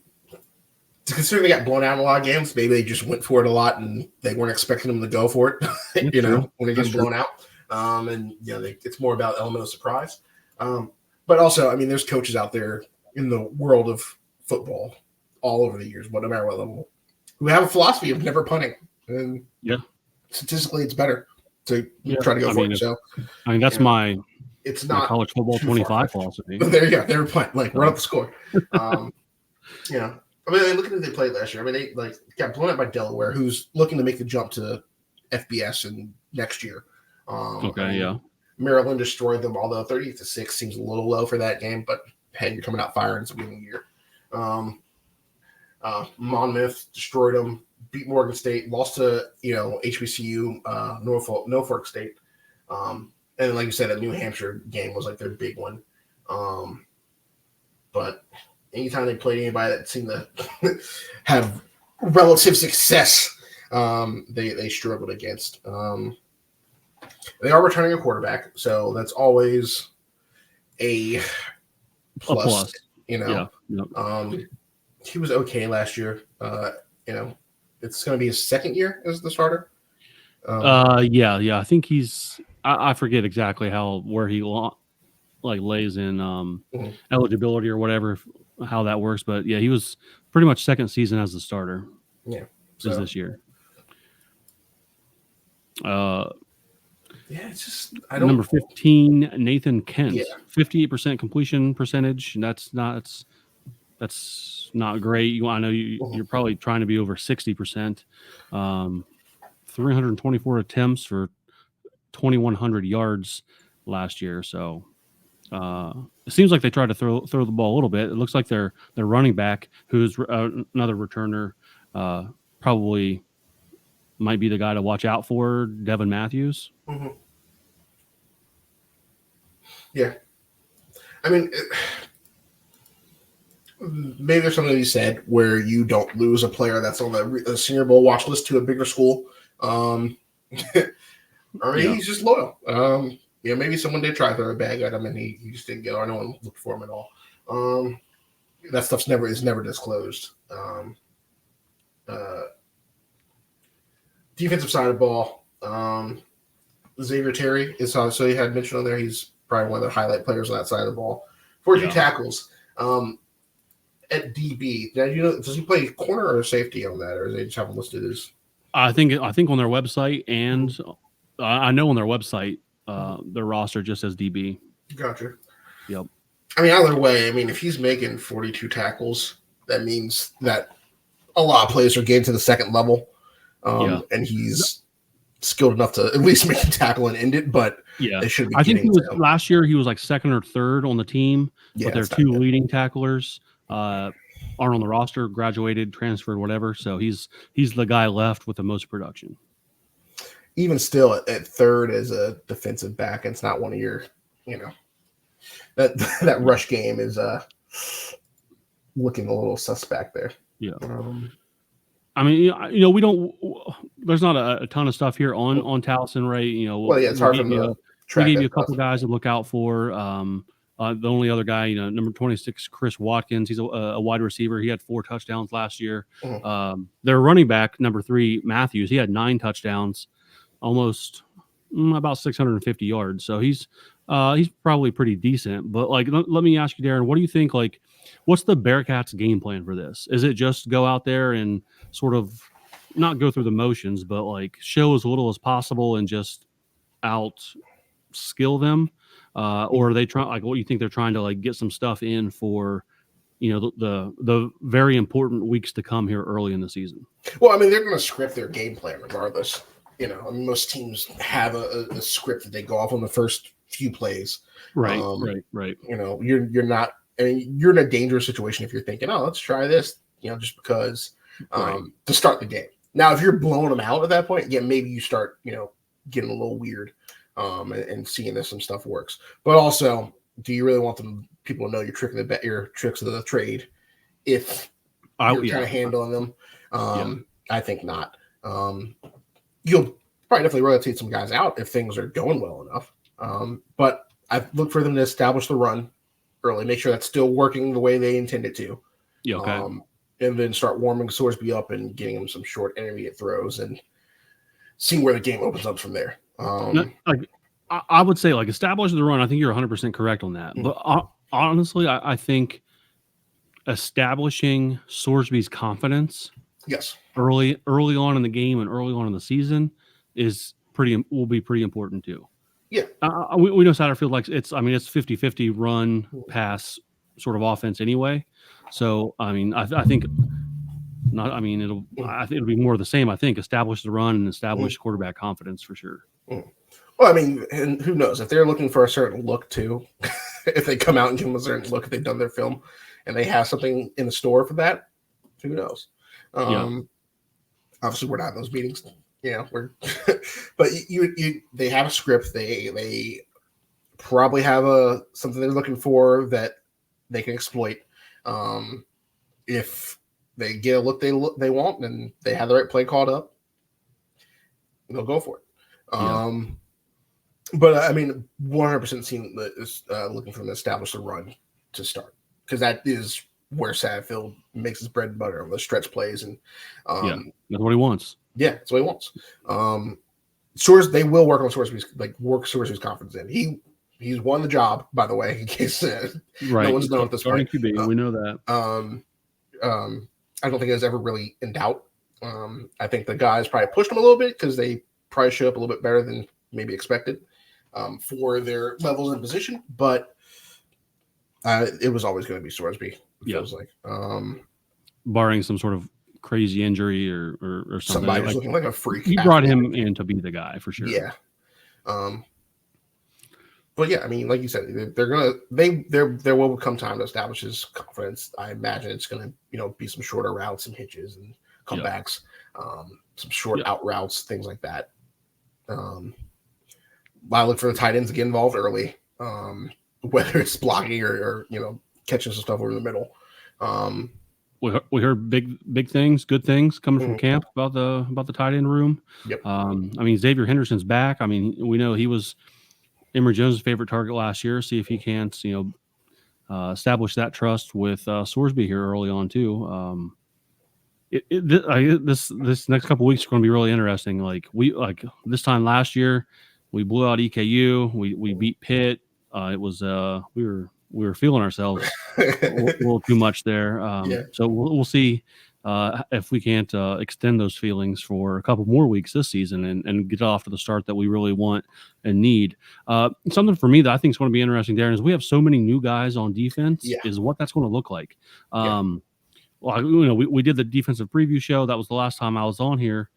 considering they got blown out in a lot of games, maybe they just went for it a lot and they weren't expecting them to go for it, when they get blown out. And it's more about element of surprise. But also, I mean, there's coaches out there in the world of football all over the years, no matter what level, who have a philosophy of never punting. And statistically, it's better to try to go for it. So, I mean, that's it's not college football 25 philosophy. There you go. Never punt. Run up the score. I mean, look at who they played last year. I mean, they got blown out by Delaware, who's looking to make the jump to FBS in next year. Maryland destroyed them, although 30-6 seems a little low for that game. But hey, you're coming out firing at the beginning of the year. Monmouth destroyed them, beat Morgan State, lost to HBCU, Norfolk State. And like you said, that New Hampshire game was their big one. But anytime they played anybody that seemed to have relative success, they struggled against. They are returning a quarterback, so that's always a plus. He was okay last year. It's going to be his second year as the starter. I think he's. I forget exactly where he lays in eligibility or whatever, how that works. But yeah, he was pretty much second season as the starter. Yeah, this year. It's just number 15, Nathan Kent, 58% completion percentage. And that's not great. I know you're probably trying to be over 60%. 324 attempts for 2,100 yards last year. So it seems like they tried to throw the ball a little bit. It looks like their running back, who's another returner, probably might be the guy to watch out for, Devin Matthews. Mm-hmm. Yeah. I mean, maybe there's something to be said where you don't lose a player that's on the Senior Bowl watch list to a bigger school. He's just loyal. Maybe someone did try to throw a bag at him and he just didn't go. No one looked for him at all. That stuff's never disclosed. Defensive side of the ball, Xavier Terry is so he had mentioned on there. He's probably one of the highlight players on that side of the ball. 42 tackles. At DB, does he play corner or safety on that, or do they just have him listed as? I think on their website, and I know on their website, their roster just says DB. Gotcha. Yep. I mean, either way, if he's making 42 tackles, that means that a lot of players are getting to the second level, and he's skilled enough to at least make a tackle and end it. But they should be. I think last year he was second or third on the team, but their two leading tacklers aren't on the roster, graduated, transferred, whatever. So he's the guy left with the most production. Even still, at third as a defensive back, it's not one of your, that rush game is looking a little suspect there. Yeah. We don't. There's not a ton of stuff here on Towson, right? It's hard for me to track. We gave you a couple guys to look out for. The only other guy, number 26, Chris Watkins, he's a wide receiver. He had 4 touchdowns last year. Their running back, number 3, Matthews, he had 9 touchdowns, almost about 650 yards. So he's probably pretty decent. But let me ask you, Darin, what do you think? What's the Bearcats' game plan for this? Is it just go out there and sort of not go through the motions, but show as little as possible and just out skill them? Or are they trying? What do you think they're trying to get some stuff in for the very important weeks to come here early in the season. Well, I mean, they're going to script their game plan regardless. I mean, most teams have a script that they go off on the first few plays. Right. You're not. I mean, you're in a dangerous situation if you're thinking, "Oh, let's try this," just because to start the game. Now, if you're blowing them out at that point, yeah, maybe you start, getting a little weird, and seeing if some stuff works. But also, do you really want people to know your tricks of the trade if you're kind of handling them? I think not. You'll probably definitely rotate some guys out if things are going well enough. But I look for them to establish the run early, make sure that's still working the way they intend it to. Yeah. Okay. And then start warming Sorsby up and getting him some short intermediate throws and seeing where the game opens up from there. I would say establish the run. I think you're 100% correct on that. But honestly, I think establishing Sorsby's confidence, yes, early on in the game and early on in the season will be pretty important too. Yeah. We know Satterfield likes it's 50-50 run pass sort of offense anyway. So I think it'll be more of the same. I think establish the run and establish quarterback confidence for sure. Well, I mean, and who knows if they're looking for a certain look too, if they come out and give them a certain look, if they've done their film and they have something in the store for that, who knows? Obviously we're not in those meetings. But they have a script. They probably have something they're looking for that they can exploit. If they get a look they want and they have the right play called up, they'll go for it. But I mean, 100% seeing looking for them to establish a run to start, because that is where Satterfield makes his bread and butter on the stretch plays, and that's what he wants. Yeah, that's what he wants. They will work on Sorsby's confidence in. He's won the job, by the way, in case no one's known at this point. QB, we know that. I don't think it was ever really in doubt. I think the guys probably pushed him a little bit because they probably showed up a little bit better than maybe expected for their levels and position, but it was always going to be Sorsby. It feels like, barring some sort of crazy injury or something. Somebody was looking like a freak. He brought him in to be the guy for sure. Yeah. But yeah, I mean, like you said, there will come time to establish his confidence. I imagine it's gonna, be some shorter routes, some hitches and comebacks, some short out routes, things like that. I look for the tight ends to get involved early, whether it's blocking or catching some stuff over the middle. We heard big things, good things coming from camp about the tight end room. Yep. Xavier Henderson's back. We know he was Emory Jones' favorite target last year. See if he can't, establish that trust with Sorsby here early on too. This next couple of weeks are going to be really interesting. This time last year, we blew out EKU. We beat Pitt. It was we were feeling ourselves a little too much there. So we'll see if we can't extend those feelings for a couple more weeks this season and get off to the start that we really want and need. Something for me that I think is going to be interesting, Darin, is we have so many new guys on defense. Is what that's going to look like. We did the defensive preview show. That was the last time I was on here.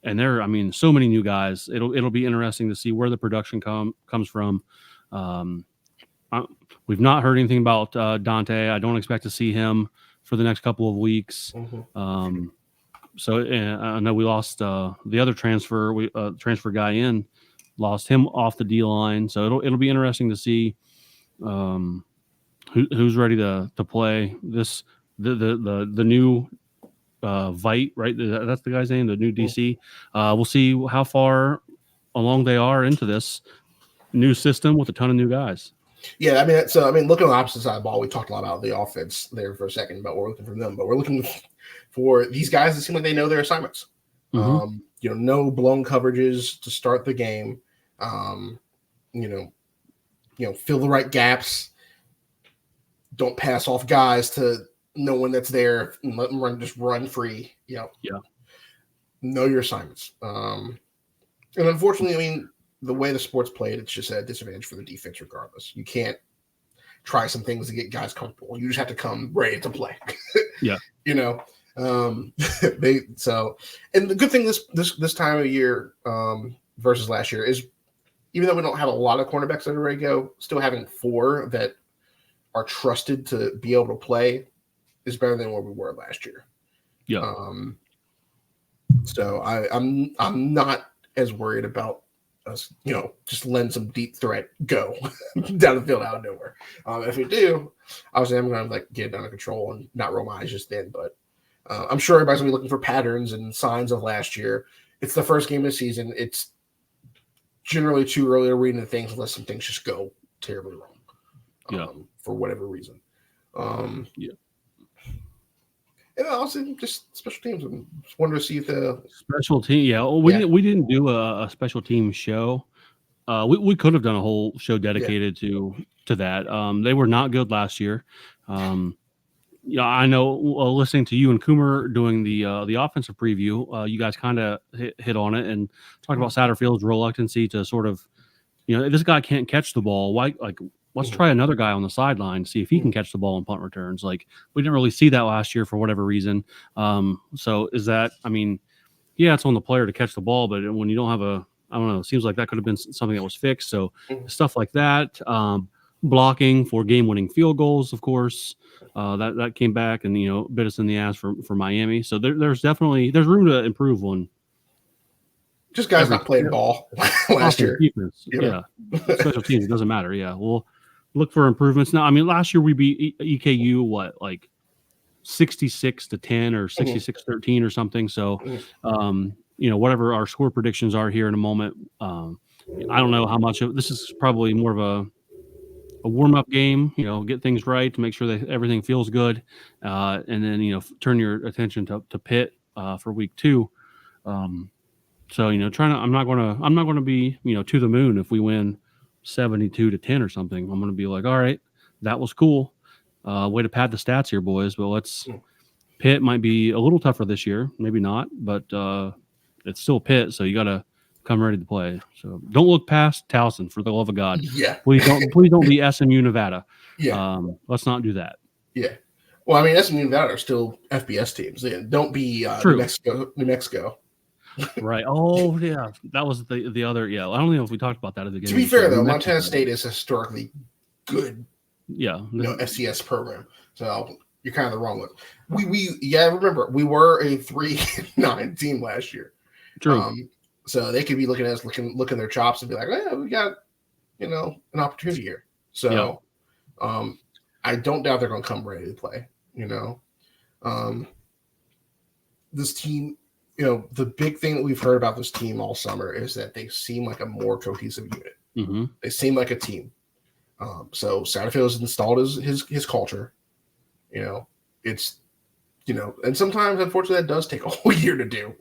And there, so many new guys. It'll be interesting to see where the production comes from. We've not heard anything about Dante. I don't expect to see him for the next couple of weeks. So I know we lost the other transfer. Transfer guy in, lost him off the D line. So it'll be interesting to see who's ready to play this the new Vite, right? That's the guy's name, the new DC. We'll see how far along they are into this new system with a ton of new guys. Yeah, looking on the opposite side of the ball, we talked a lot about the offense there for a second, but we're looking for them. But we're looking for these guys that seem like they know their assignments. No blown coverages to start the game. Fill the right gaps. Don't pass off guys to no one that's there and let them run free. Know your assignments. And unfortunately, the way the sport's played, it's just a disadvantage for the defense regardless. You can't try some things to get guys comfortable. You just have to come ready to play. Yeah. You know, and the good thing this time of year versus last year is, even though we don't have a lot of cornerbacks that are ready to go, still having 4 that are trusted to be able to play is better than where we were last year. Yeah. So I'm not as worried about us, just letting some deep threat go down the field out of nowhere. If we do, obviously I'm going to get it under control and not roll my eyes just then. But I'm sure everybody's going to be looking for patterns and signs of last year. It's the first game of the season. It's generally too early to read into things unless some things just go terribly wrong. For whatever reason. Yeah. And also just special teams. I just wanted to see if the special team. Yeah, we didn't do a special team show. We could have done a whole show dedicated to that. They were not good last year. I know. Listening to you and Coomer doing the offensive preview, you guys kind of hit on it and talked about Satterfield's reluctancy to sort of, this guy can't catch the ball. Why? Let's try another guy on the sideline, see if he can catch the ball in punt returns. We didn't really see that last year for whatever reason. So is that? I mean, it's on the player to catch the ball, but when you don't have I don't know. It seems like that could have been something that was fixed. So stuff like that. Blocking for game-winning field goals, of course, that came back and bit us in the ass for Miami. So there's room to improve on. Just guys not playing ball last year. Defense, special teams, it doesn't matter. Yeah, we'll look for improvements. Now, I mean, last year we beat EKU 66-10 or 66-13 or something. So, whatever our score predictions are here in a moment. I don't know how much of this is probably more of a warm-up game, get things right to make sure that everything feels good. And then, turn your attention to Pitt for week 2. I'm not going to be, to the moon if we win 72-10 or something. I'm going to be like, all right, that was cool. Way to pad the stats here, boys. But Pitt might be a little tougher this year. Maybe not, but it's still Pitt. So you got to come ready to play. So don't look past Towson, for the love of God. Yeah. Please don't be SMU Nevada. Yeah. Let's not do that. Yeah. Well, I mean, SMU Nevada are still FBS teams. Don't be New Mexico. Right. Oh, yeah. That was the other. Yeah. I don't know if we talked about that at the beginning. To be fair, though, Montana State is a historically good, yeah, FCS program. So you're kind of the wrong one. Remember, we were a 3-9 team last year. True. So they could be looking at us, looking their chops and be like, we got, an opportunity here. So I don't doubt they're going to come ready to play, This team, the big thing that we've heard about this team all summer is that they seem like a more cohesive unit. Mm-hmm. They seem like a team. So Satterfield has installed his culture. It's, and sometimes, unfortunately, that does take a whole year to do.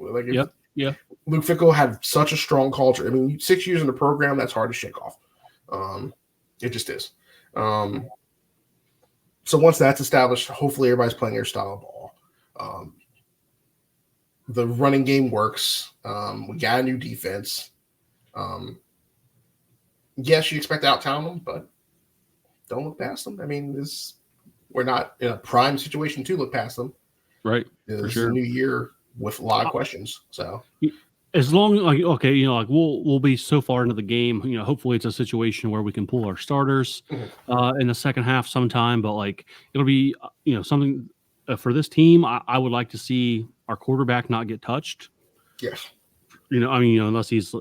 Yeah. Luke Fickell had such a strong culture. I mean, 6 years in the program, that's hard to shake off. It just is. So once that's established, hopefully everybody's playing their style of ball. The running game works. We got a new defense. Yes, you expect to out-town them, but don't look past them. I mean, we're not in a prime situation to look past them. Right. It's a new year with a lot of questions. So as long we'll be so far into the game, hopefully it's a situation where we can pull our starters in the second half sometime, but it'll be, something for this team. I would like to see our quarterback not get touched. Yes. Unless he's,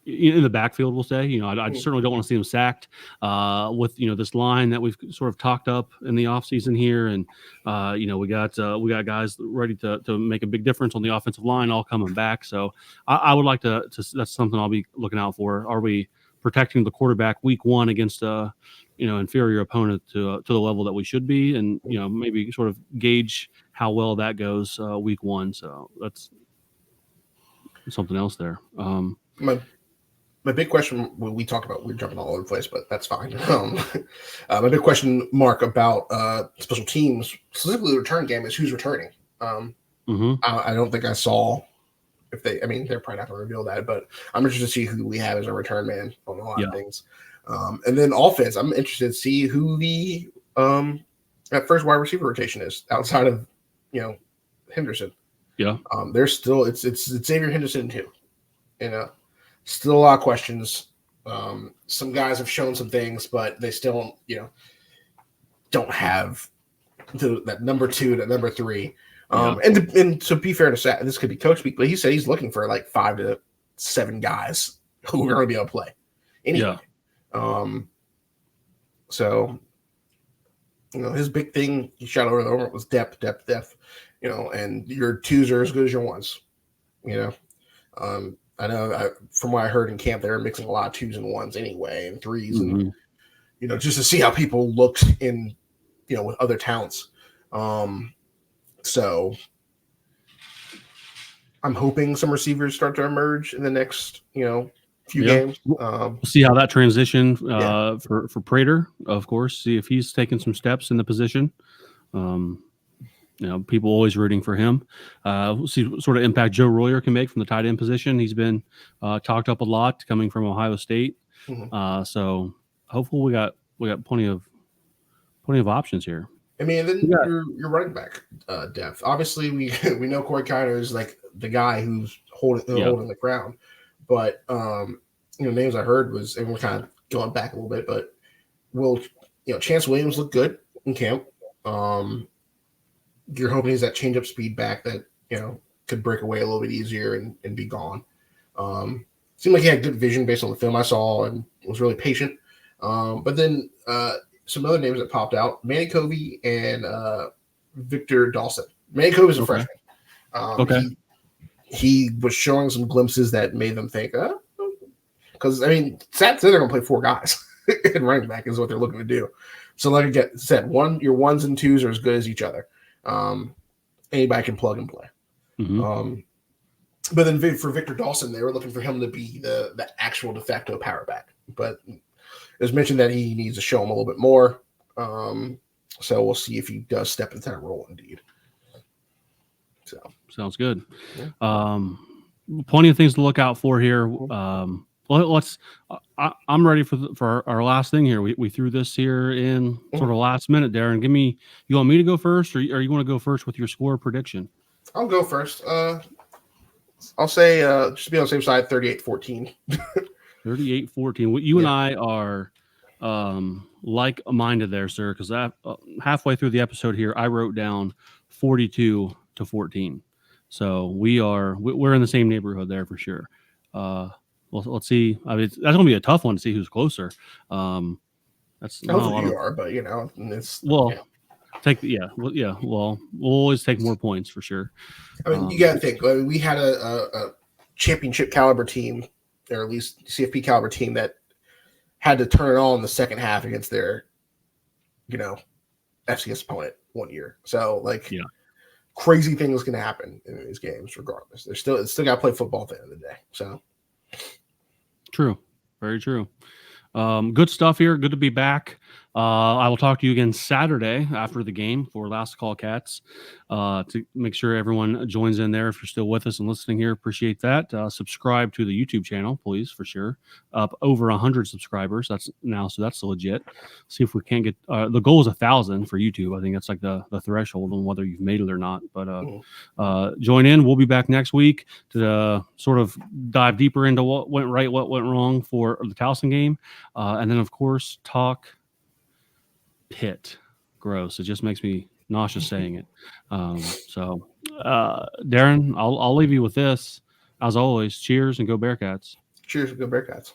in the backfield, we'll say, I certainly don't want to see him sacked with, this line that we've sort of talked up in the offseason here. And, we got guys ready to make a big difference on the offensive line, all coming back. So I would like to that's something I'll be looking out for. Are we protecting the quarterback week 1 against inferior opponent to the level that we should be? And, maybe sort of gauge how well that goes week 1. So that's something else there. My big question, we talked about, we're jumping all over the place, but that's fine. My big question, Mark, about special teams, specifically the return game, is who's returning. I don't think I saw they're probably not going to reveal that, but I'm interested to see who we have as a return man on a lot of things. And then offense, I'm interested to see who the that first wide receiver rotation is outside of Henderson. Yeah. There's still it's Xavier Henderson too. Still a lot of questions. Some guys have shown some things, but they still don't have that number 2, that number 3. And to be fair to say, this could be coach speak, but he said he's looking for like 5 to 7 guys who are going to be able to play. Anyway. So his big thing he shot over was depth. And your 2s are as good as your 1s. I know from what I heard in camp, they were mixing a lot of 2s and 1s anyway, and 3s, and just to see how people looked in, with other talents. So I'm hoping some receivers start to emerge in the next, few games. We'll see how that transition for Prater, of course. See if he's taken some steps in the position. People always rooting for him. We'll see what sort of impact Joe Royer can make from the tight end position. He's been talked up a lot coming from Ohio State. So hopefully we got plenty of options here. I mean, and then your running back depth. Obviously, we know Corey Kiner is like the guy who's holding the crown. But names I heard was, and we're kind of going back a little bit, but Chance Williams looked good in camp. You're hoping he's that change-up speed back that could break away a little bit easier and be gone. Seemed like he had good vision based on the film I saw and was really patient. But then some other names that popped out: Manny Covey and Victor Dawson. Manny Covey is a freshman. He was showing some glimpses that made them think, because I mean, sad to say they're going to play 4 guys in running back is what they're looking to do. So like I said, your 1s and 2s are as good as each other. Anybody can plug and play. But then for Victor Dawson, they were looking for him to be the actual de facto power back. But it was mentioned that he needs to show him a little bit more. So we'll see if he does step into that role indeed. So sounds good. Plenty of things to look out for here. I'm ready for our last thing here. We threw this here in sort of last minute, Darin. You want me to go first, or you want to go first with your score prediction? I'll go first. I'll say, just to be on the same side, 38-14. 38-14. You and I are like-minded there, sir, because halfway through the episode here, I wrote down 42-14. So we're in the same neighborhood there for sure. Well, let's see. I mean, that's going to be a tough one to see who's closer. That's not a lot you are, but it's Well, we'll always take more points for sure. I mean, you got to think. I mean, we had a championship caliber team, or at least CFP caliber team that had to turn it on in the second half against their, FCS opponent one year. So crazy things can happen in these games regardless. It's still got to play football at the end of the day. So. True. Very true. Good stuff here. Good to be back. I will talk to you again Saturday after the game for Last Call Cats to make sure everyone joins in there. If you're still with us and listening here, appreciate that. Subscribe to the YouTube channel, please, for sure. Up over 100 subscribers. So that's legit. See if we can't get the goal is 1,000 for YouTube. I think that's like the threshold on whether you've made it or not. But join in. We'll be back next week to sort of dive deeper into what went right, what went wrong for the Towson game, and then of course talk Pitt. Gross. It just makes me nauseous saying it. So Darin, I'll leave you with this. As always, cheers and go Bearcats. Cheers and go Bearcats.